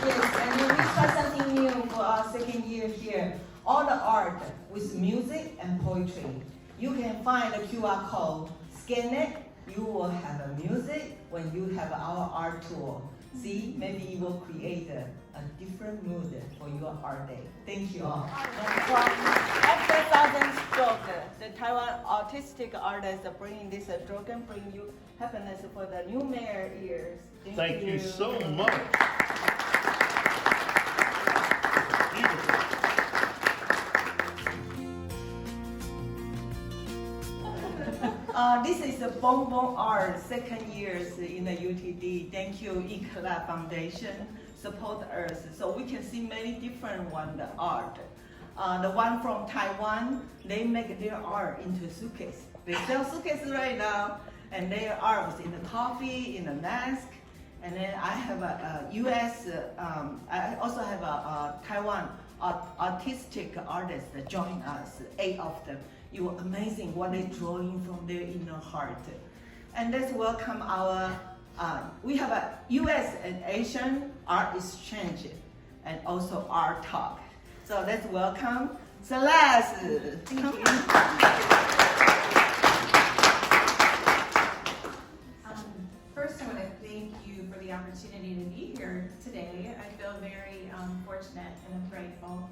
Yes, and then we try something new for our second year here. All the art with music and poetry. You can find the QR code, scan it, you will have a music when you have our art tour. See, maybe you will create a different mood for your art day. Thank you all. And from after Thousand Stroke, the Taiwan artistic artists are bringing this stroke and bring you happiness for the new mayor years. Thank you so much. Beautiful. This is the Bonbon Art second years in the UTD. Thank you, Eclat Foundation, support us so we can see many different one art. The one from Taiwan, they make their art into suitcase. They sell suitcases right now, and their art was in the coffee, in the mask. And then I have a US, I also have a Taiwan artistic artist that join us, 8 of them. You were amazing what they drawing from their inner heart. And let's welcome our, we have a US and Asian art exchange and also art talk. So let's welcome Celeste. Thank you. First, I want to thank you for the opportunity to be here today. I feel very fortunate and I'm grateful.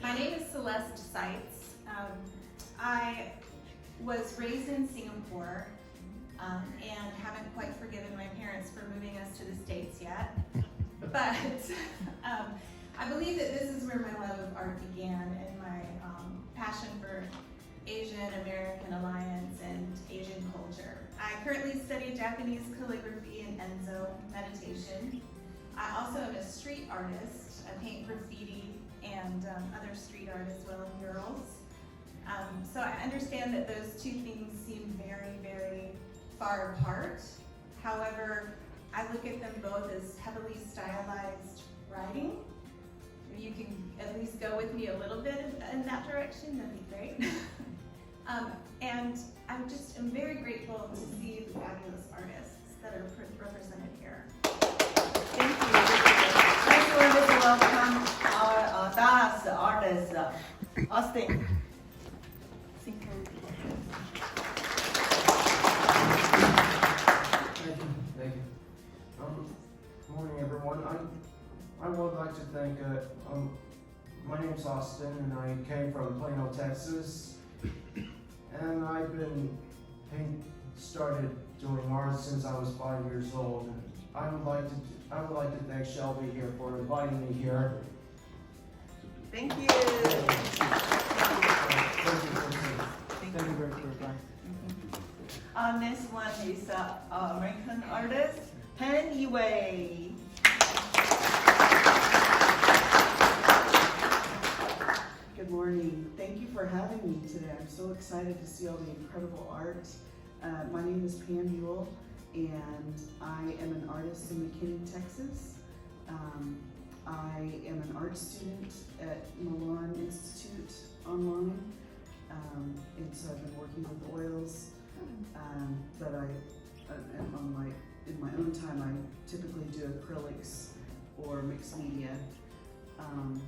My name is Celeste Seitz. I was raised in Singapore and haven't quite forgiven my parents for moving us to the States yet. But I believe that this is where my love of art began and my passion for Asian-American alliance and Asian culture. I currently study Japanese calligraphy and Enzo meditation. I also am a street artist. I paint graffiti and other street art as well as murals. So I understand that those two things seem very, very far apart. However, I look at them both as heavily stylized writing. If you can at least go with me a little bit in that direction, that'd be great. And I'm very grateful to see the fabulous artists that are represented here. Thank you. Let's welcome our dance artist, Austin. Thank you. Good morning, everyone. I would like to thank, my name's Austin, and I came from Plano, Texas. And I've been started doing art since I was 5 years old. And I would like to thank Shelby here for inviting me here. Thank you. Thank you very much. Our next one is American artist, Pen Yue. Good morning. Thank you for having me today. I'm so excited to see all the incredible art. My name is Pam Ewell, and I am an artist in McKinney, Texas. I am an art student at Milan Institute online, and so I've been working with oils. But in my own time, I typically do acrylics or mixed media. And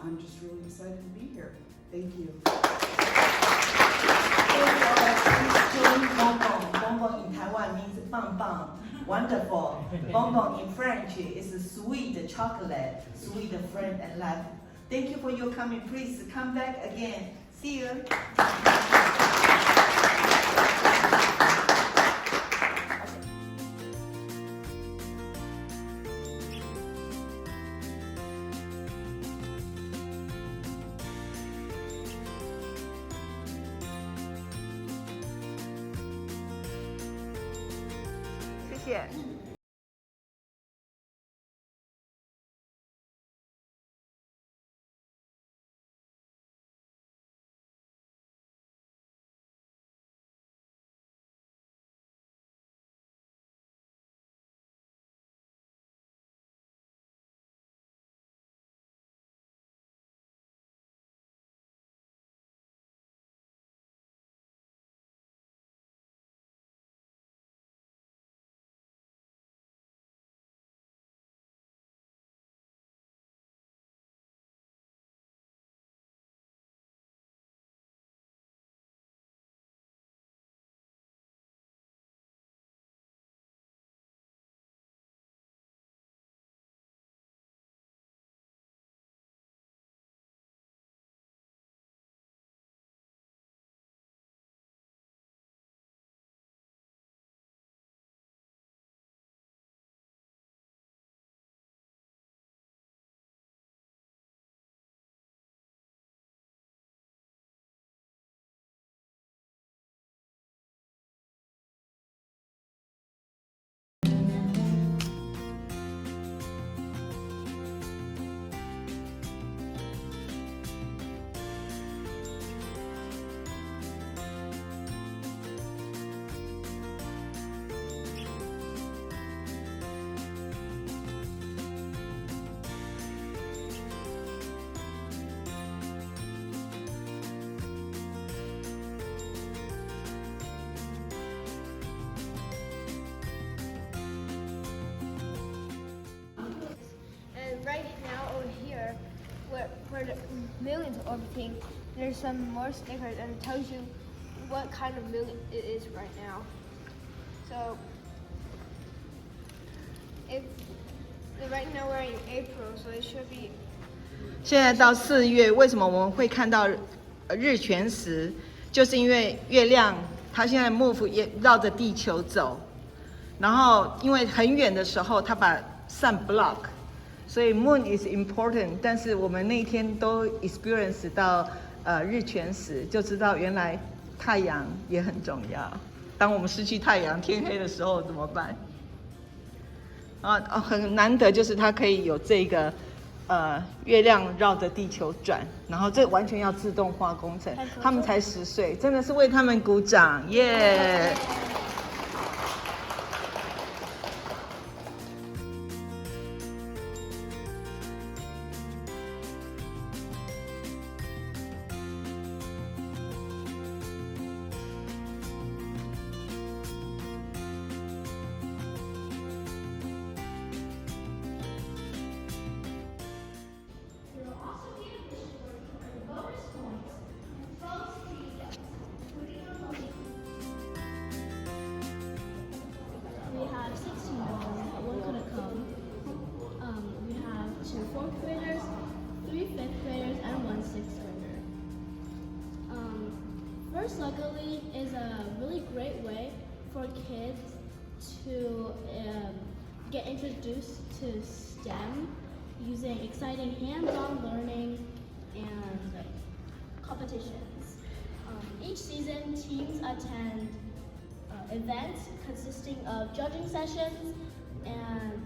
I'm just really excited to be here. Thank you. Bonbon. Bonbon in Taiwan means bang bang, wonderful. Bonbon in French is sweet chocolate, sweet friend and life. Thank you for your coming. Please come back again. See you. 谢谢。for the millions orbiting, there's some more stickers and it tells you what kind of moon it is right now. So, right now we're in April, so it should be. 现在到4月，为什么我们会看到日全食？就是因为月亮它现在 move 也绕着地球走，然后因为很远的时候它把 sun block， 所以 moon is important。但是我们那一天都 experience 到日全食，就知道原来太阳也很重要。当我们失去太阳，天黑的时候怎么办？很难得就是它可以有这个。月亮绕着地球转，然后这完全要自动化工程，他们才10岁，真的是为他们鼓掌，耶！We have 16 more, but one couldn't come. We have 2 4th graders, 3 5th graders, and 1 6th grader. First Luckily is a really great way for kids to get introduced to STEM using exciting hands-on learning and competitions. Each season, teams attend events consisting of judging sessions and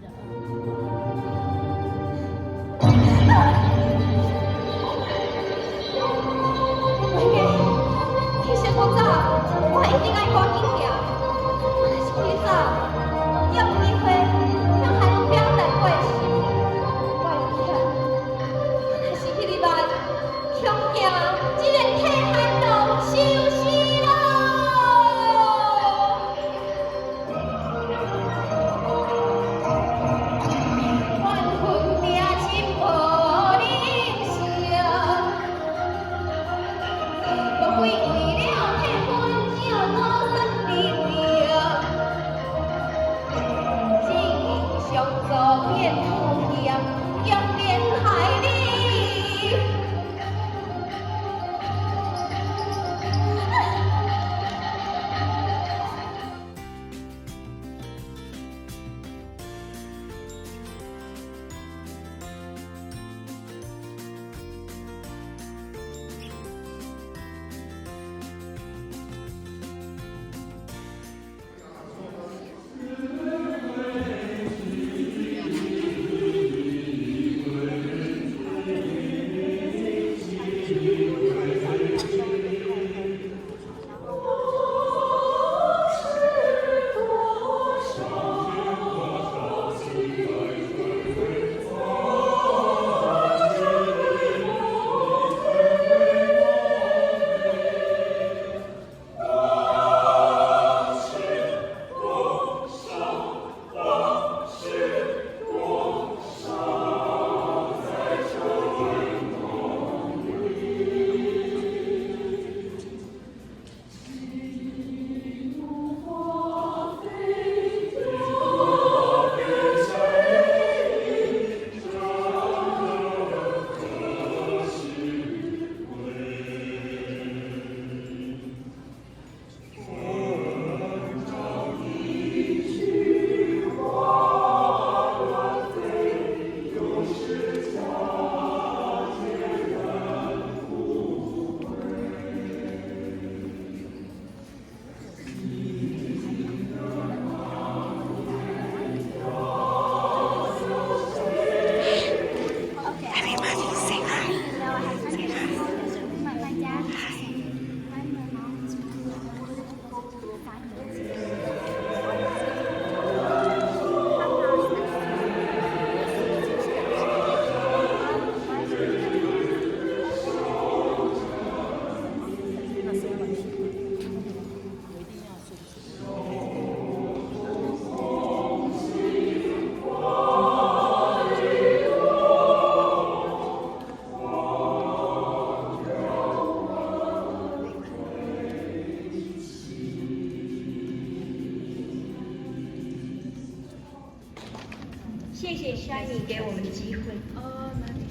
谢谢山妮给我们的机会。哪里，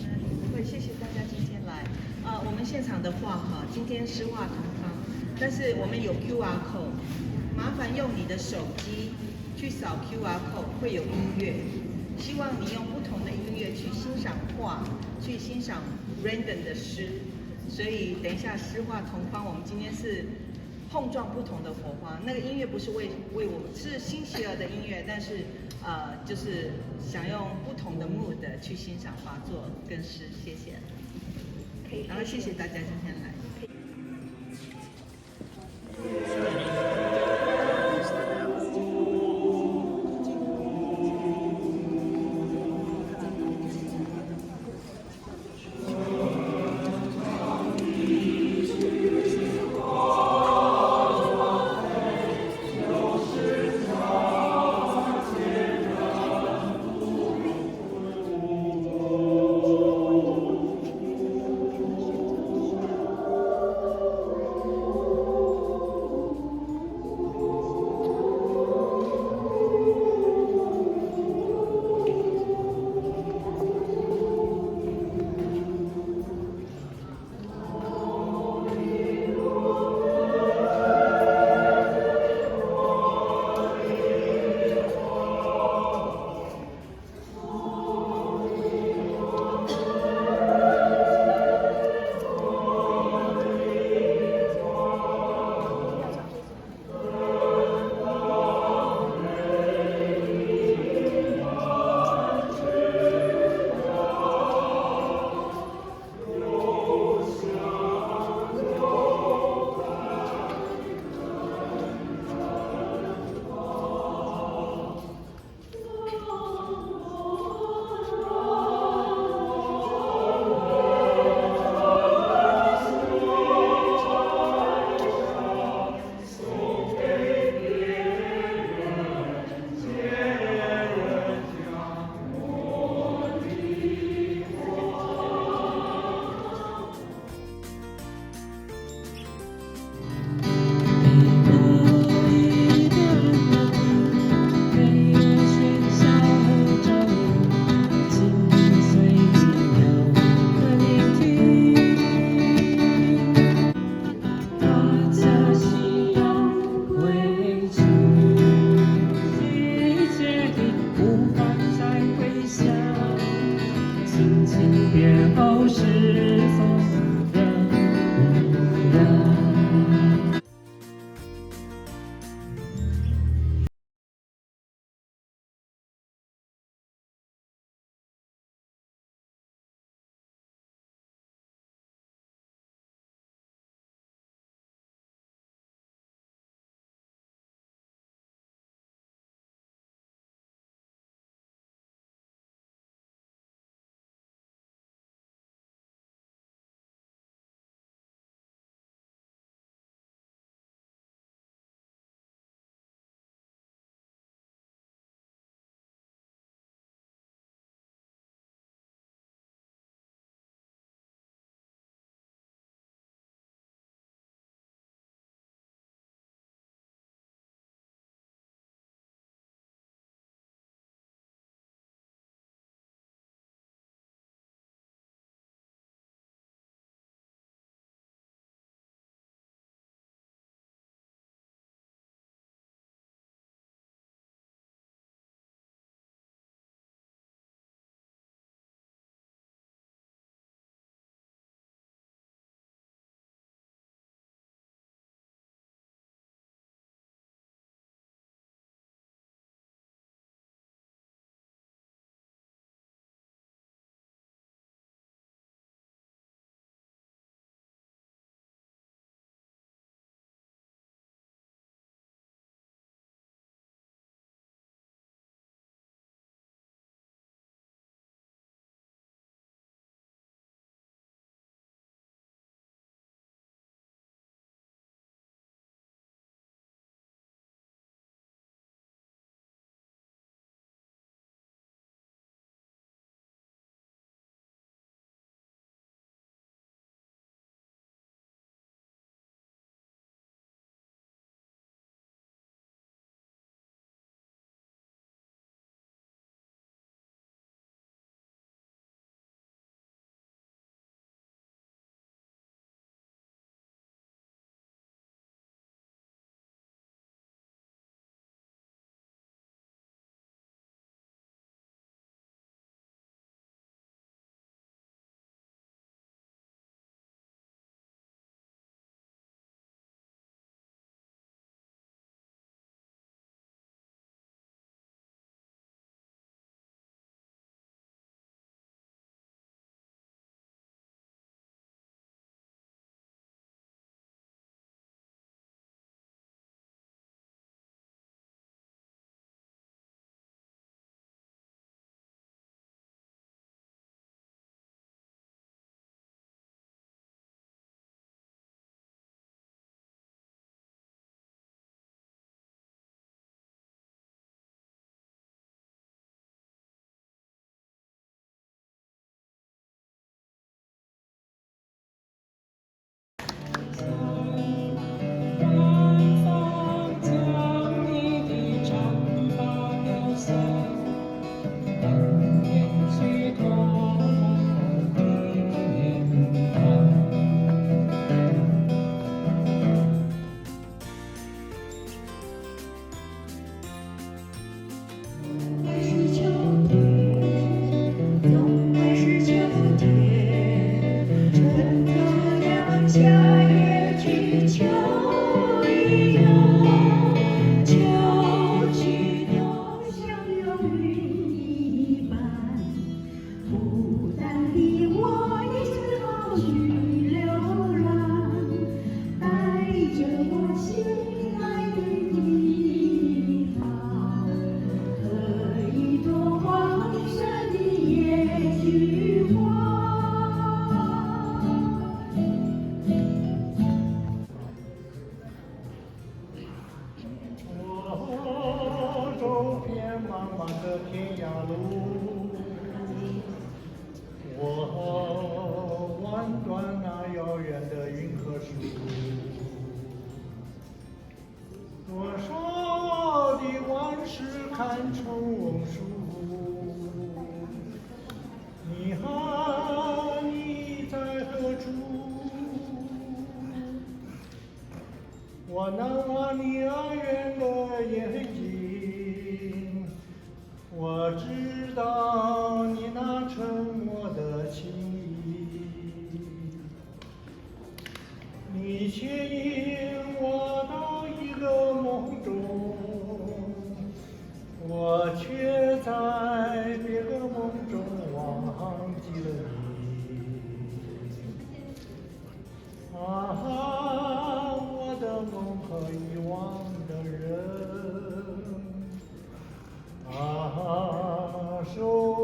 不会，谢谢大家今天来。我们现场的话哈，今天诗画同方，但是我们有 QR code， 麻烦用你的手机去扫 QR code， 会有音乐。希望你用不同的音乐去欣赏画，去欣赏 Brandon 的诗。所以等一下诗画同方，我们今天是碰撞不同的火花。那个音乐不是为我们，是新奇儿的音乐，但是就是想用不同的 mood 去欣赏画作跟诗。谢谢。然后谢谢大家今天来。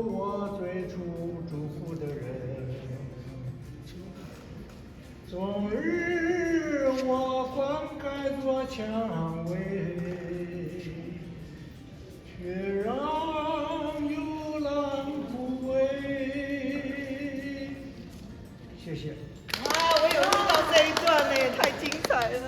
我最初祝福的人。终日我灌溉着蔷薇，却让幽兰枯萎。谢谢。啊，我有录到这一段呢，太精彩了。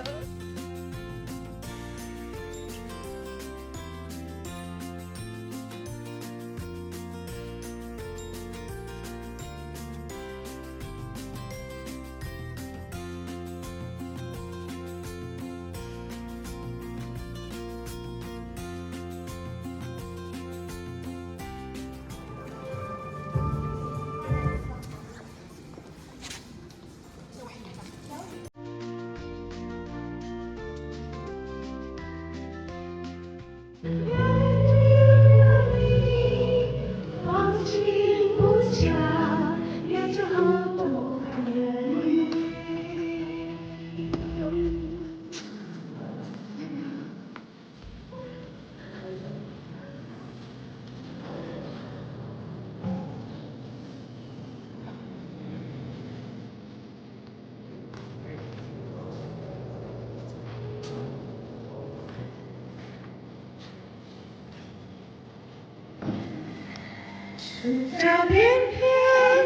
这片片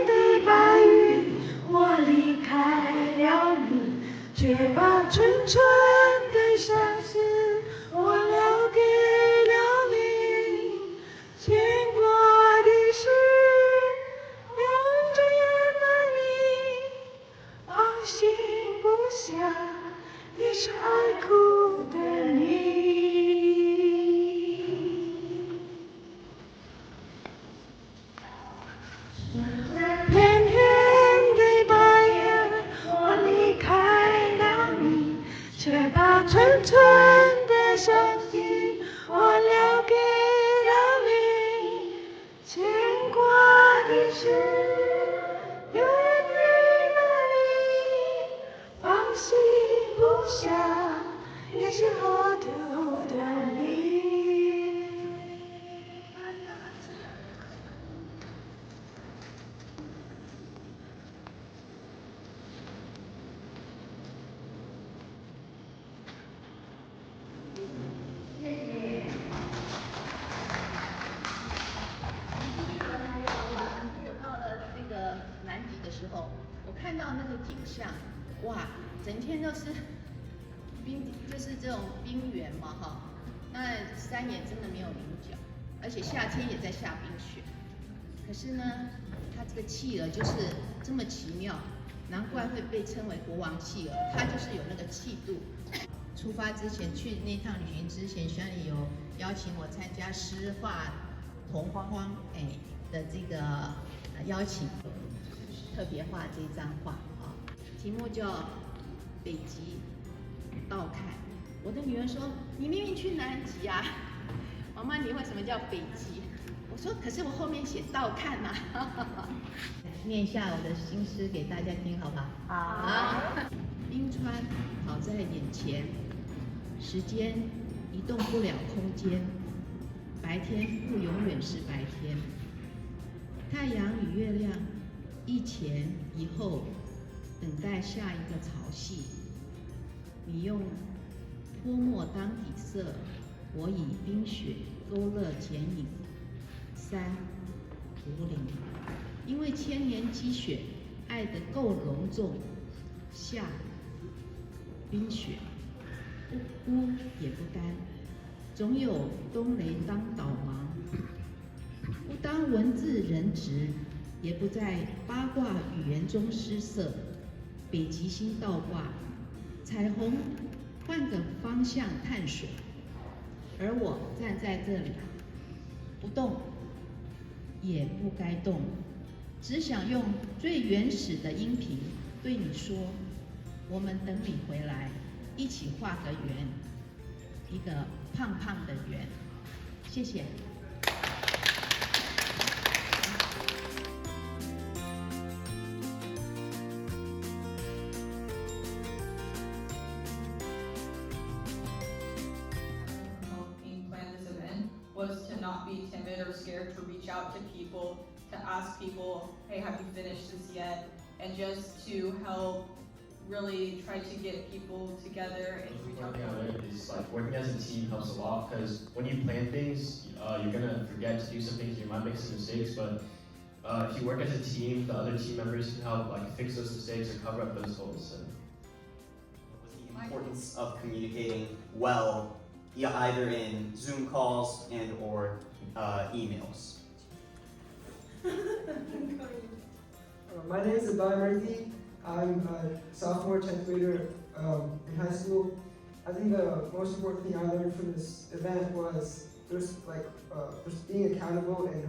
的白云，我离开了你，却把纯纯的伤心我留给了你。牵挂的是流着眼的你，放心不下的是爱哭的你。片片的白云，我离开了你，却把纯纯的伤心我留给了你。牵挂的是远远的你，放心不下也是河图的你。我到了那个南极的时候，我看到那个景象，哇，整天都是冰，就是这种冰原嘛，哈，那山也真的没有棱角，而且夏天也在下冰雪。可是呢，它这个企鹅就是这么奇妙，难怪会被称为国王企鹅，它就是有那个气度。出发之前，去那趟旅行之前，学校里有邀请我参加诗画同框的这个邀请，特别画这张画啊，题目叫《北极倒看》。我的女儿说：“你明明去南极啊，妈妈，你为什么叫北极？”我说：“可是我后面写倒看呐。”念一下我的新诗给大家听，好吧？好。冰川跑在眼前，时间移动不了空间，白天不永远是白天。太阳与月亮一前一后，等待下一个潮汐。你用泼墨当底色，我以冰雪勾勒剪影。3、5岭，因为千年积雪，爱得够隆重。下冰雪，孤也不单，总有冬雷当导盲。不当文字人质，也不在八卦语言中失色。北极星倒挂，彩虹换个方向探索，而我站在这里，不动，也不该动，只想用最原始的音频对你说：我们等你回来，一起画个圆，一个胖胖的圆。谢谢。Being planned this event was to not not be timid or scared to reach out to people, to ask people, hey, have you finished this yet? And just to help really try to get people together and reach out. One thing I learned is like working as a team helps a lot, because when you plan things, you're gonna forget to do some things, you might make some mistakes, but if you work as a team, the other team members can help like fix those mistakes or cover up those holes. And the importance of communicating well, either in Zoom calls and or emails. My name is Abhay Murthy. I'm a sophomore, 10th grader in high school. I think the most important thing I learned from this event was just being accountable and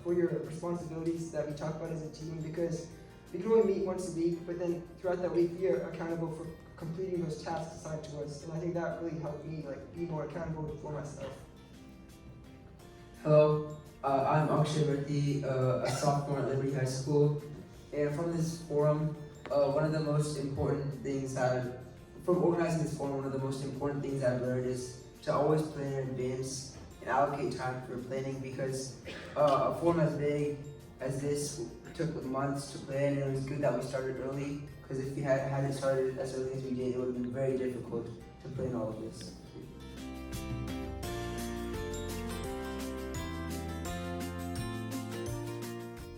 for your responsibilities that we talk about as a team, because we can only meet once a week, but then throughout that week we are accountable for completing those tasks assigned to us, and I think that really helped me be more accountable for myself. Hello, I'm Akshay Murthy, a sophomore at Liberty High School, and from this forum, one of the most important things from organizing this forum, one of the most important things I've learned is to always plan in advance and allocate time for planning, because a forum as big as this took months to plan, and it was good that we started early, because if we hadn't started as early as we did, it would have been very difficult to plan all of this.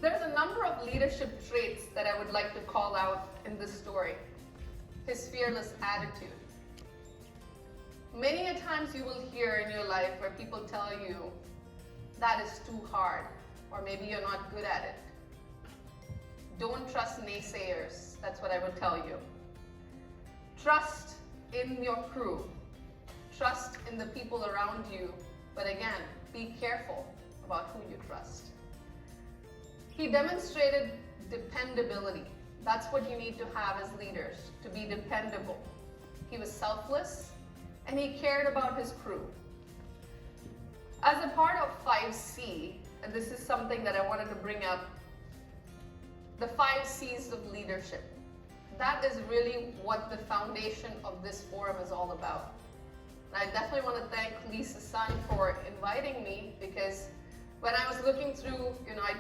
There's a number of leadership traits that I would like to call out in this story. His fearless attitude. Many a times you will hear in your life where people tell you that is too hard, or maybe you're not good at it. Don't trust naysayers, that's what I would tell you. Trust in your crew. Trust in the people around you, but again, be careful about who you trust. He demonstrated dependability. That's what you need to have as leaders, to be dependable. He was selfless, and he cared about his crew. As a part of 5C, and this is something that I wanted to bring up, the 5 C's of leadership. That is really what the foundation of this forum is all about. And I definitely want to thank Lisa Sun for inviting me, because when I was looking through,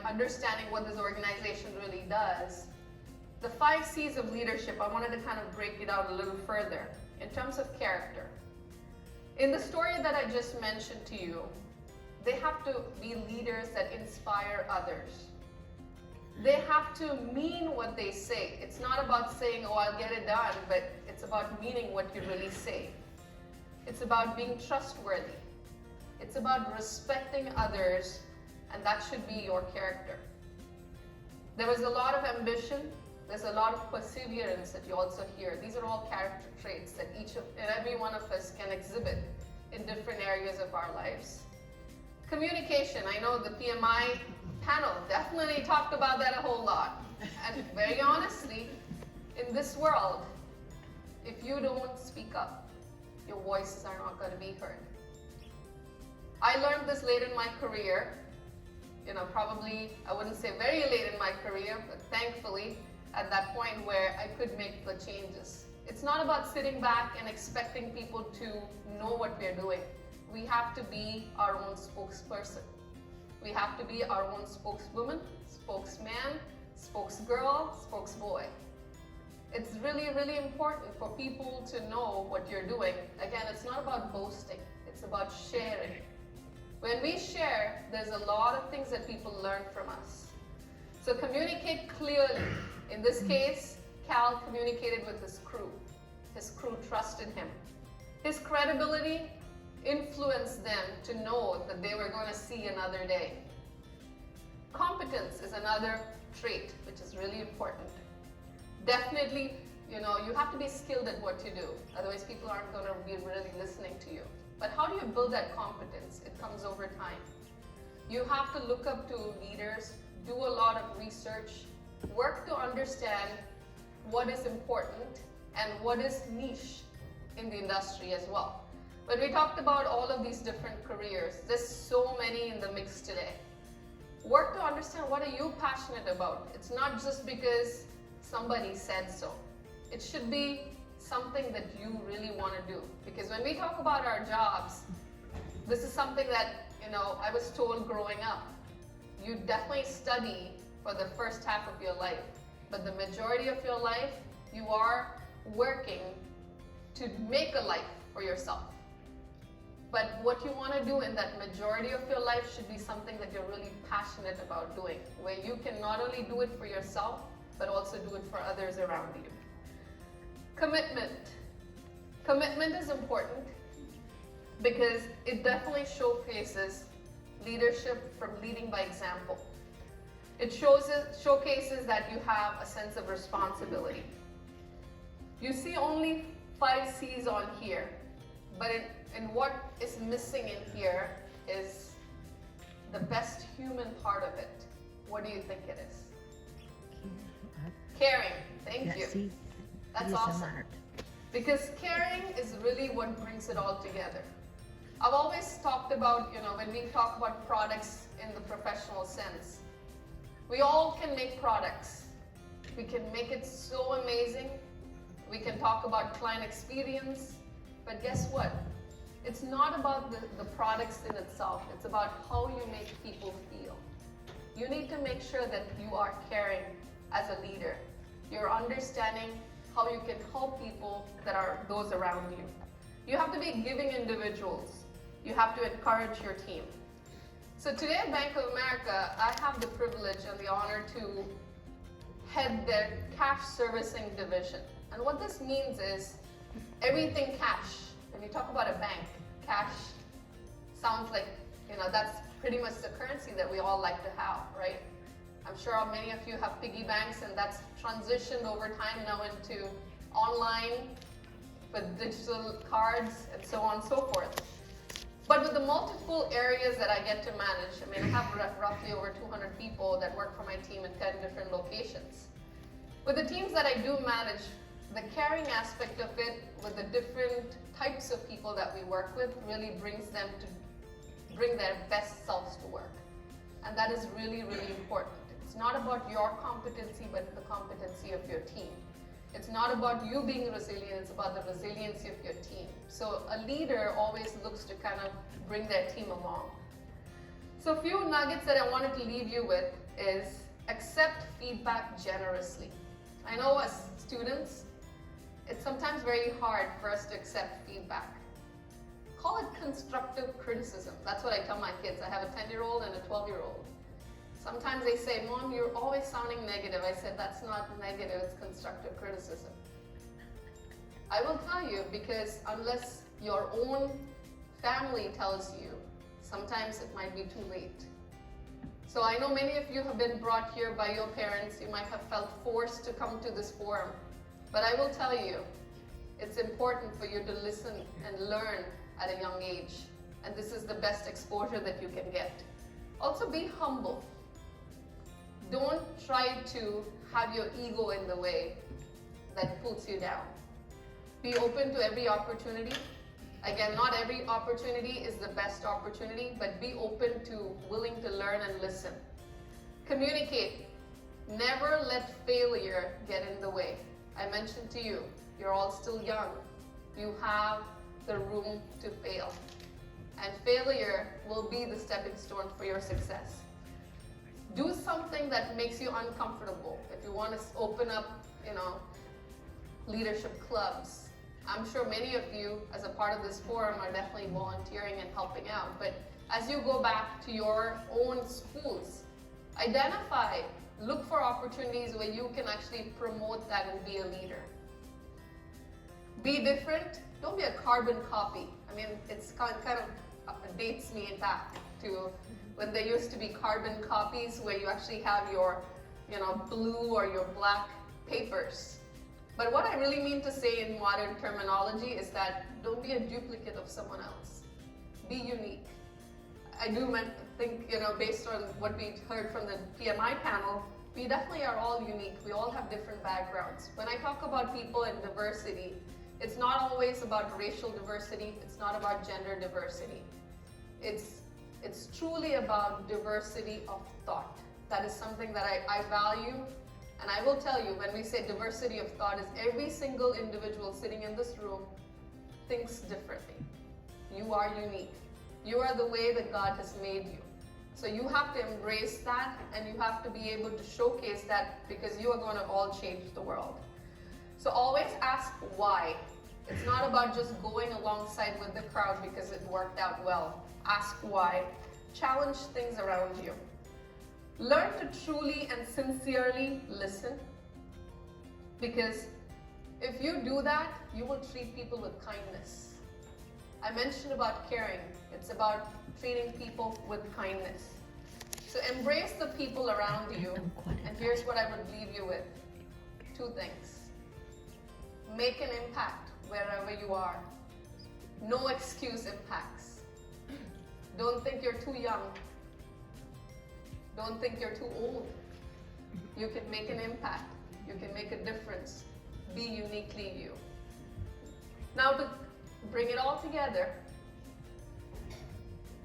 understanding what this organization really does, the 5 C's of leadership, I wanted to kind of break it out a little further in terms of character. In the story that I just mentioned to you, they have to be leaders that inspire others. They have to mean what they say. It's not about saying, oh, I'll get it done, but it's about meaning what you really say. It's about being trustworthy. It's about respecting others, and that should be your character. There was a lot of ambition. There's a lot of perseverance that you also hear. These are all character traits that each and every one of us can exhibit in different areas of our lives. Communication, I know the PMI panel definitely talked about that a whole lot. And very honestly, in this world, if you don't speak up, your voices are not going to be heard. I learned this late in my career, probably, I wouldn't say very late in my career, but thankfully, at that point where I could make the changes. It's not about sitting back and expecting people to know what we're doing. We have to be our own spokesperson. We have to be our own spokeswoman, spokesman, spokesgirl, spokesboy. It's really, really important for people to know what you're doing. Again, it's not about boasting, it's about sharing. When we share, there's a lot of things that people learn from us. So communicate clearly. In this case, Cal communicated with his crew. His crew trusted him. His credibility influenced them to know that they were going to see another day. Competence is another trait which is really important. Definitely, you have to be skilled at what you do. Otherwise, people aren't going to be really listening to you. But how do you build that competence? It comes over time. You have to look up to leaders, do a lot of research, work to understand what is important and what is niche in the industry as well. When we talked about all of these different careers, there's so many in the mix today. Work to understand what are you passionate about. It's not just because somebody said so. It should be something that you really want to do. Because when we talk about our jobs, this is something that I was told growing up, you definitely study for the first half of your life, but the majority of your life, you are working to make a life for yourself. But what you want to do in that majority of your life should be something that you're really passionate about doing, where you can not only do it for yourself, but also do it for others around you. Commitment. Commitment is important because it definitely showcases leadership from leading by example. It showcases that you have a sense of responsibility. You see only 5 C's on here, but in what is missing in here is the best human part of it. What do you think it is? Caring. Thank you. That's awesome. Because caring is really what brings it all together. I've always talked about, when we talk about products in the professional sense, we all can make products. We can make it so amazing. We can talk about client experience, but guess what? It's not about the products in itself. It's about how you make people feel. You need to make sure that you are caring as a leader. You're understanding how you can help people that are those around you. You have to be giving individuals. You have to encourage your team. So today at Bank of America, I have the privilege and the honor to head their cash servicing division. And what this means is everything cash. When you talk about a bank, cash sounds like, that's pretty much the currency that we all like to have, right? I'm sure many of you have piggy banks, and that's transitioned over time now into online with digital cards and so on and so forth. But with the multiple areas that I get to manage, I have roughly over 200 people that work for my team in 10 different locations. With the teams that I do manage, the caring aspect of it with the different types of people that we work with really brings them to bring their best selves to work. And that is really, really important. It's not about your competency, but the competency of your team. It's not about you being resilient, it's about the resiliency of your team. So a leader always looks to kind of bring their team along. So a few nuggets that I wanted to leave you with is accept feedback generously. I know as students, it's sometimes very hard for us to accept feedback. Call it constructive criticism. That's what I tell my kids. I have a 10-year-old and a 12-year-old. Sometimes they say, Mom, you're always sounding negative. I said, that's not negative, it's constructive criticism. I will tell you, because unless your own family tells you, sometimes it might be too late. So I know many of you have been brought here by your parents. You might have felt forced to come to this forum. But I will tell you, it's important for you to listen and learn at a young age. And this is the best exposure that you can get. Also, be humble. Don't try to have your ego in the way that pulls you down. Be open to every opportunity. Again, not every opportunity is the best opportunity, but be open to willing to learn and listen. Communicate. Never let failure get in the way. I mentioned to you, you're all still young. You have the room to fail. And failure will be the stepping stone for your success. Do something that makes you uncomfortable. If you want to open up, leadership clubs. I'm sure many of you, as a part of this forum, are definitely volunteering and helping out. But as you go back to your own schools, identify, look for opportunities where you can actually promote that and be a leader. Be different. Don't be a carbon copy. It's kind of dates me back to when there used to be carbon copies where you actually have your, blue or your black papers. But what I really mean to say in modern terminology is that don't be a duplicate of someone else. Be unique. I do think, based on what we heard from the PMI panel, we definitely are all unique. We all have different backgrounds. When I talk about people and diversity, it's not always about racial diversity. It's not about gender diversity. It's truly about diversity of thought. That is something that I value. And I will tell you, when we say diversity of thought, is every single individual sitting in this room thinks differently. You are unique. You are the way that God has made you. So you have to embrace that, and you have to be able to showcase that, because you are going to all change the world. So always ask why. It's not about just going alongside with the crowd because it worked out well. Ask why. Challenge things around you. Learn to truly and sincerely listen, because if you do that, you will treat people with kindness. I mentioned about caring. It's about treating people with kindness. So embrace the people around you, and here's what I would leave you with. 2 things. Make an impact wherever you are. No excuse impacts. Don't think you're too young. Don't think you're too old. You can make an impact. You can make a difference. Be uniquely you. Now, to bring it all together,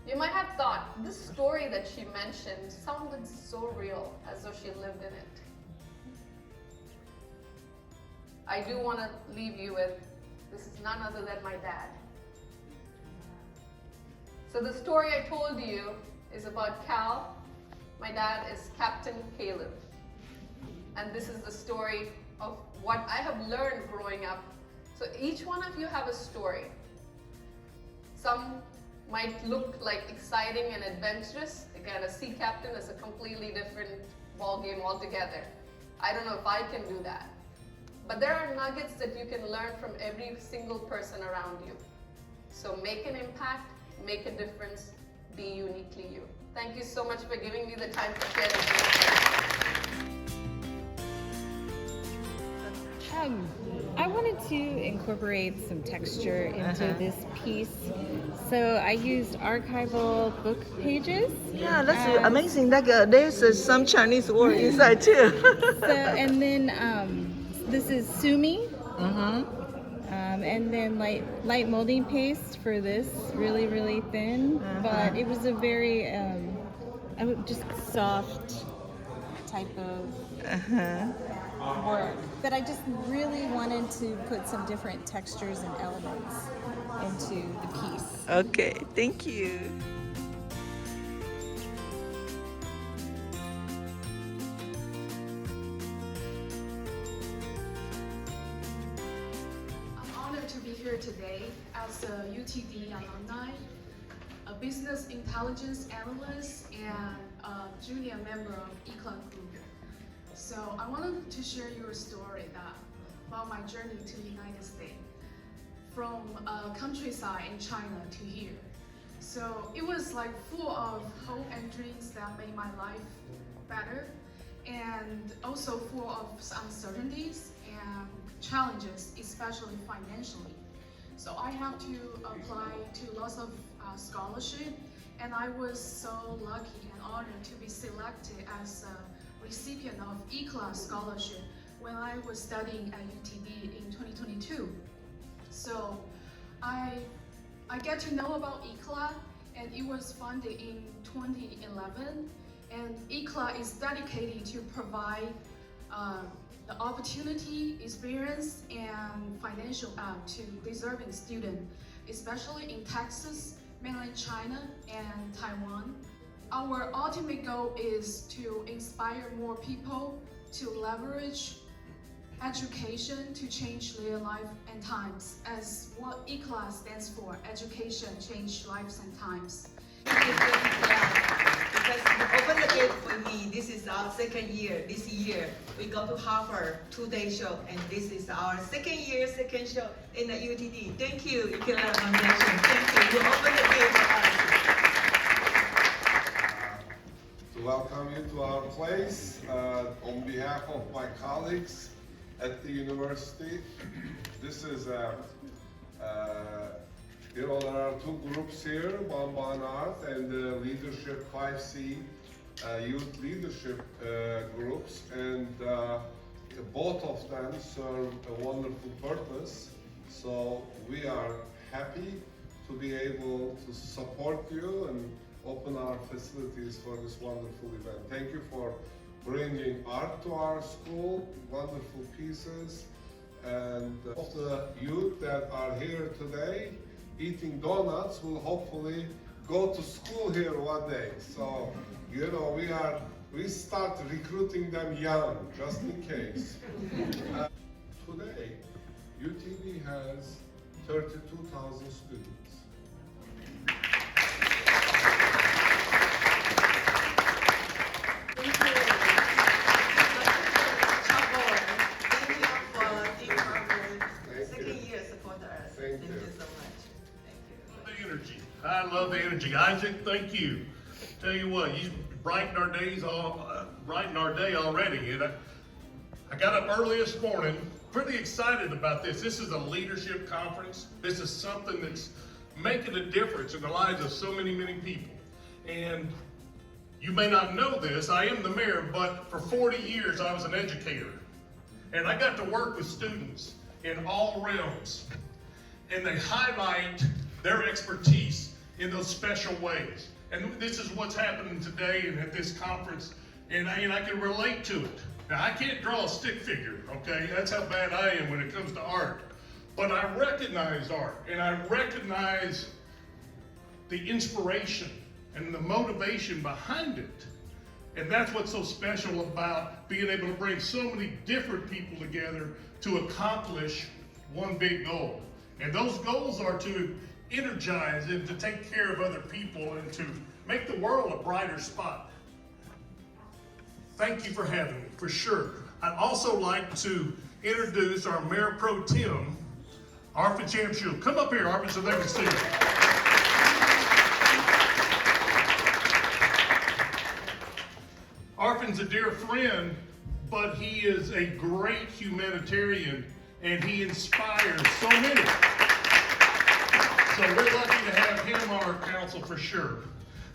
you might have thought this story that she mentioned sounded so real, as though she lived in it. I do want to leave you with, this is none other than my dad. So the story I told you is about Cal. My dad is Captain Caleb. And this is the story of what I have learned growing up. So each one of you have a story. Some might look like exciting and adventurous. Again, a sea captain is a completely different ball game altogether. I don't know if I can do that. But there are nuggets that you can learn from every single person around you. So make an impact, make a difference, be uniquely you. Thank you so much for giving me the time to share this. I wanted to incorporate some texture into this piece. So I used archival book pages. Yeah, that's amazing. Like there's some Chinese word inside too. And then this is sumi. And then light molding paste for this, really, really thin. But it was a very just soft type of work. But I just really wanted to put some different textures and elements into the piece. Okay, thank you. I'm honored to be here today as a UTD alumni, a business intelligence analyst, and a junior member of ICLA group. So I wanted to share your story about my journey to the United States, from countryside in China to here. So it was like full of hope and dreams that made my life better, and also full of uncertainties and challenges, especially financially. So I have to apply to lots of scholarship, and I was so lucky and honored to be selected as a recipient of E-Class scholarship when I was studying at UTD in 2022. So I get to know about E-Class, and it was funded in 2011. And E-Class is dedicated to provide the opportunity, experience, and financial aid to deserving students, especially in Texas, mainland China, and Taiwan. Our ultimate goal is to inspire more people to leverage education to change their life and times, as what E-Class stands for, education, change lives and times. Because you open the gate for me. This is our second year. This year we go to Harvard 2-day show, and this is our second show in the UTD. Thank you, Ikela Foundation. Thank you. You open the gate for us. To welcome you to our place on behalf of my colleagues at the university. This is there are 2 groups here, Bamban Art and Leadership 5C Youth Leadership groups, and both of them serve a wonderful purpose. So we are happy to be able to support you and open our facilities for this wonderful event. Thank you for bringing art to our school, wonderful pieces, and of the youth that are here today eating donuts will hopefully go to school here one day. So, you know, we start recruiting them young, just in case. Today, UTD has 32,000 students. I love the energy. Isaac, thank you. Tell you what, you brightened our day already. And I got up early this morning, pretty excited about this. This is a leadership conference. This is something that's making a difference in the lives of so many people. And you may not know this, I am the mayor, but for 40 years I was an educator. And I got to work with students in all realms. And they highlight their expertise in those special ways. And this is what's happening today and at this conference, and I can relate to it. Now, I can't draw a stick figure, okay? That's how bad I am when it comes to art. But I recognize art, and I recognize the inspiration and the motivation behind it. And that's what's so special about being able to bring so many different people together to accomplish one big goal. And those goals are to energize and to take care of other people and to make the world a brighter spot. Thank you for having me, for sure. I'd also like to introduce our Mayor Pro Tem, Arfin Shamshul. Come up here, Arfin, so they can see you. Arfin's a dear friend, but he is a great humanitarian and he inspires so many. So we're lucky to have him on our council for sure.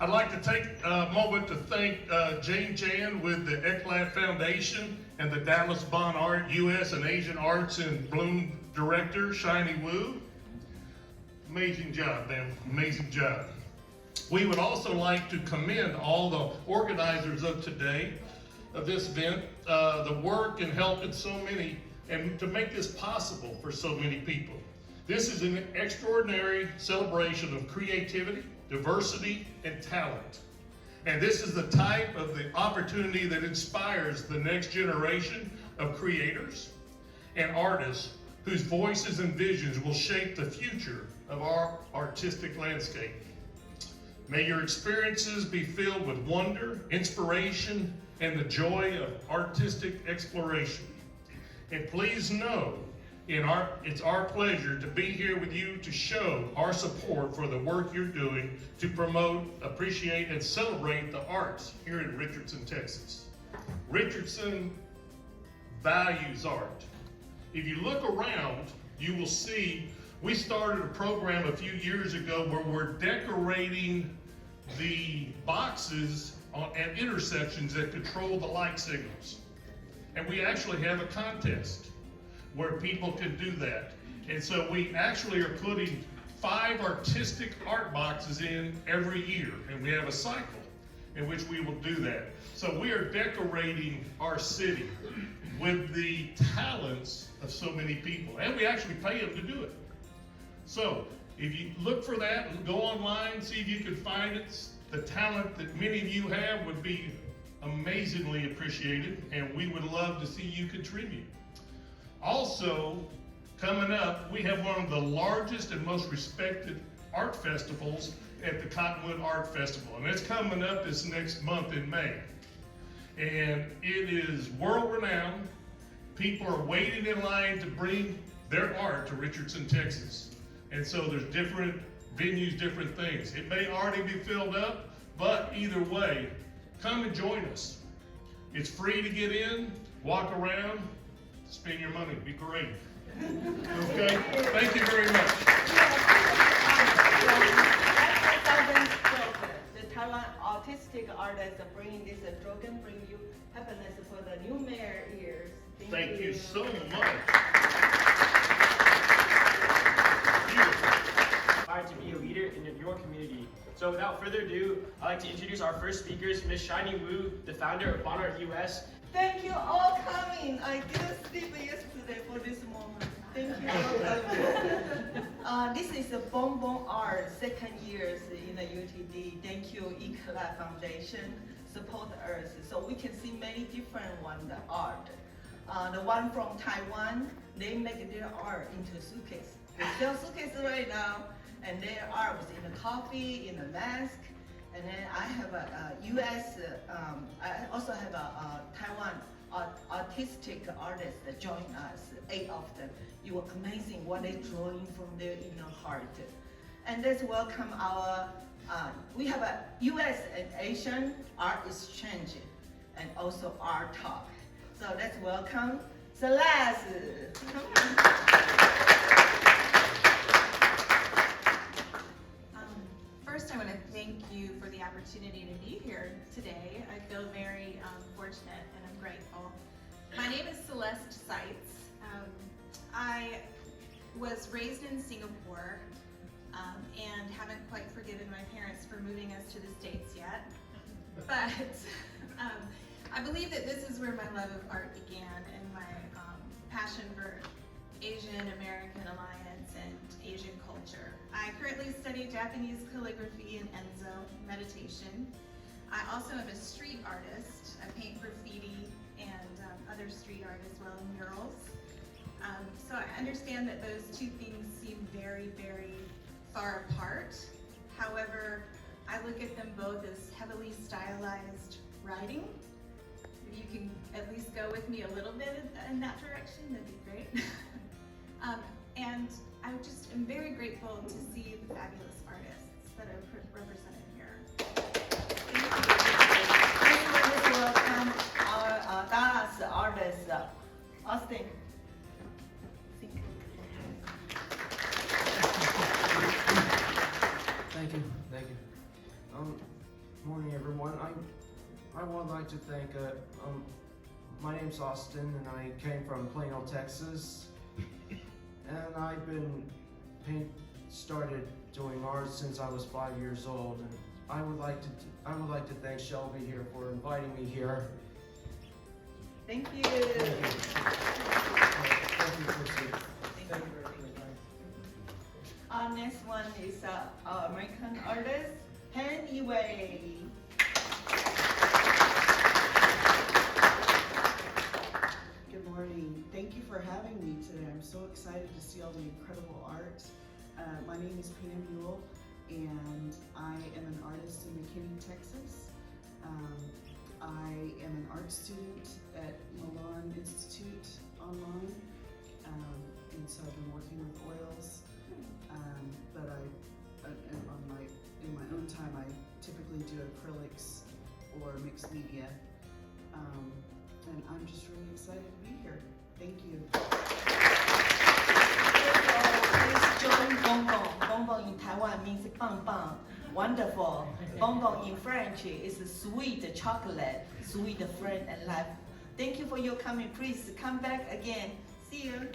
I'd like to take a moment to thank Jane Jan with the ECLAT Foundation and the Dallas Bon Art U.S. and Asian Arts and Bloom Director, Shiny Wu. Amazing job, man, amazing job. We would also like to commend all the organizers of today, of this event, the work and help in so many, and to make this possible for so many people. This is an extraordinary celebration of creativity, diversity, and talent. And this is the type of the opportunity that inspires the next generation of creators and artists whose voices and visions will shape the future of our artistic landscape. May your experiences be filled with wonder, inspiration, and the joy of artistic exploration. And please know, it's our pleasure to be here with you to show our support for the work you're doing to promote, appreciate, and celebrate the arts here in Richardson, Texas. Richardson values art. If you look around, you will see we started a program a few years ago where we're decorating the boxes at intersections that control the light signals. And we actually have a contest where people can do that. And so we actually are putting 5 artistic art boxes in every year. And we have a cycle in which we will do that. So we are decorating our city with the talents of so many people. And we actually pay them to do it. So if you look for that, go online, see if you can find it. The talent that many of you have would be amazingly appreciated, and we would love to see you contribute. Also, coming up, we have one of the largest and most respected art festivals at the Cottonwood Art Festival, and it's coming up this next month in May. And it is world-renowned. People are waiting in line to bring their art to Richardson, Texas. And so there's different venues, different things. It may already be filled up, but either way, come and join us. It's free to get in, walk around, spend your money, be great. Okay, thank you very much. The Taiwan artistic artists are bringing this slogan, bring you happiness for the new mayor years. Thank you so much. To be a leader in your community. So without further ado, I'd like to introduce our first speakers, Ms. Shiny Wu, the founder of Bon Art US. Thank you all coming. I didn't sleep yesterday for this moment. Thank you. This is the Bonbon Art, second years in the UTD. Thank you, Ikla Foundation, support us. So we can see many different the art. The one from Taiwan, they make their art into suitcase. They sell suitcase right now, and their art was in the coffee, in the mask. And then I have a US, I also have a Taiwan artistic artist that joined us, 8 of them. It was amazing what they drawing from their inner heart. And let's welcome our, we have a US and Asian art exchange and also art talk. So let's welcome Celeste. First, I want to thank you for the opportunity to be here today. I feel very fortunate and I'm grateful. My name is Celeste Seitz. I was raised in Singapore and haven't quite forgiven my parents for moving us to the States yet. But I believe that this is where my love of art began and my passion for Asian American alliance and Asian culture. I currently study Japanese calligraphy and Enzo meditation. I also am a street artist. I paint graffiti and other street art as well, murals. So I understand that those two things seem very, very far apart. However, I look at them both as heavily stylized writing. If you can at least go with me a little bit in that direction, that'd be great. And I just am very grateful to see the fabulous artists that are represented here. Let's welcome our Dallas artist, Austin. Thank you. Morning, everyone. I would like to thank. My name's Austin, and I came from Plano, Texas, and I've been started doing art since I was 5 years old. And I would like to thank Shelby here for inviting me here. Thank you. Our next one is our American artist, Penny Wei. Good morning. Thank you for having me today. I'm so excited to see all the incredible art. My name is Pam Buell, and I am an artist in McKinney, Texas. I am an art student at Milan Institute online, and so I've been working with oils. But in my own time, I typically do acrylics or mixed media. And I'm just really excited to be here. Thank you. Please join Bonbon. Bonbon in Taiwan means bonbon, wonderful. Bonbon in French is sweet chocolate, sweet friend and life. Thank you for your coming. Please come back again. See you.